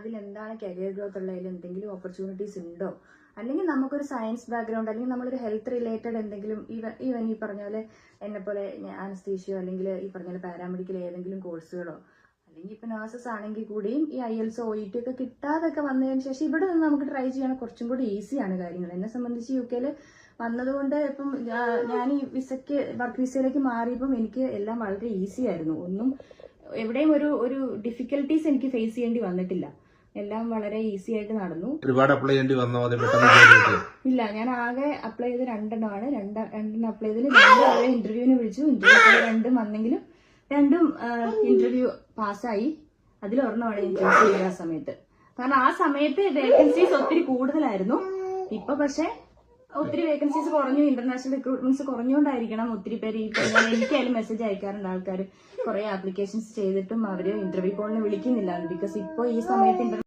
അതിലെന്താണ് career growth ഉള്ളതിൽ എന്തെങ്കിലും ഓപ്പർച്യൂണിറ്റീസ് ഉണ്ടോ, അല്ലെങ്കിൽ നമുക്കൊരു സയൻസ് ബാക്ക്ഗ്രൗണ്ട് അല്ലെങ്കിൽ നമ്മളൊരു ഹെൽത്ത് റിലേറ്റഡ് എന്തെങ്കിലും ഈവൻ ഈ പറഞ്ഞ പോലെ എന്നെ പോലെ അനസ്തീഷ്യോ അല്ലെങ്കിൽ ഈ പറഞ്ഞ പോലെ പാരാമെഡിക്കൽ ഏതെങ്കിലും കോഴ്സുകളോ അല്ലെങ്കിൽ ഇപ്പൊ നഴ്സസ് ആണെങ്കിൽ കൂടിയും ഈ IELTS OET ഒക്കെ കിട്ടാതൊക്കെ വന്നതിന് ശേഷം ഇവിടെ നിന്ന് നമുക്ക് ട്രൈ ചെയ്യാൻ കുറച്ചും കൂടി ഈസിയാണ് കാര്യങ്ങൾ. എന്നെ സംബന്ധിച്ച് UK വന്നതുകൊണ്ട് ഇപ്പം ഞാൻ ഈ വർക്ക് വിസയിലേക്ക് മാറിയപ്പം എനിക്ക് എല്ലാം വളരെ ഈസി ആയിരുന്നു. ഒന്നും എവിടെയും ഒരു ഡിഫിക്കൽട്ടീസ് എനിക്ക് ഫേസ് ചെയ്യേണ്ടി വന്നിട്ടില്ല. എല്ലാം വളരെ ഈസി ആയിട്ട് നടന്നു. ഒരുപാട് അപ്ലൈ ചെയ്യേണ്ടി വന്നോ? ഇല്ല, ഞാൻ ആകെ അപ്ലൈ ചെയ്ത് 2 രണ്ടെണ്ണം അപ്ലൈ ചെയ്തതിൽ ഇന്റർവ്യൂവിന് വിളിച്ചു. ഇന്റർവ്യൂ 2 വന്നെങ്കിലും 2 ഇന്റർവ്യൂ പാസ്സായി. അതിലൊരെണ്ണമാണ് ഇന്റർവ്യൂ ചെയ്ത സമയത്ത്. കാരണം ആ സമയത്ത് വേക്കൻസീസ് ഒത്തിരി കൂടുതലായിരുന്നു. ഇപ്പൊ പക്ഷെ ഒത്തിരി വേക്കൻസീസ് കുറഞ്ഞു, ഇന്റർനാഷണൽ റിക്രൂട്ട്മെന്റ്സ് കുറഞ്ഞുകൊണ്ടായിരിക്കണം ഒത്തിരി പേര് എനിക്കായാലും മെസ്സേജ് അയക്കാറുണ്ട് ആൾക്കാർ. കുറെ ആപ്ലിക്കേഷൻസ് ചെയ്തിട്ടും അവര് ഇന്റർവ്യൂ കോളിന് വിളിക്കുന്നില്ല. ബിക്കോസ് ഇപ്പൊ ഈ സമയത്ത്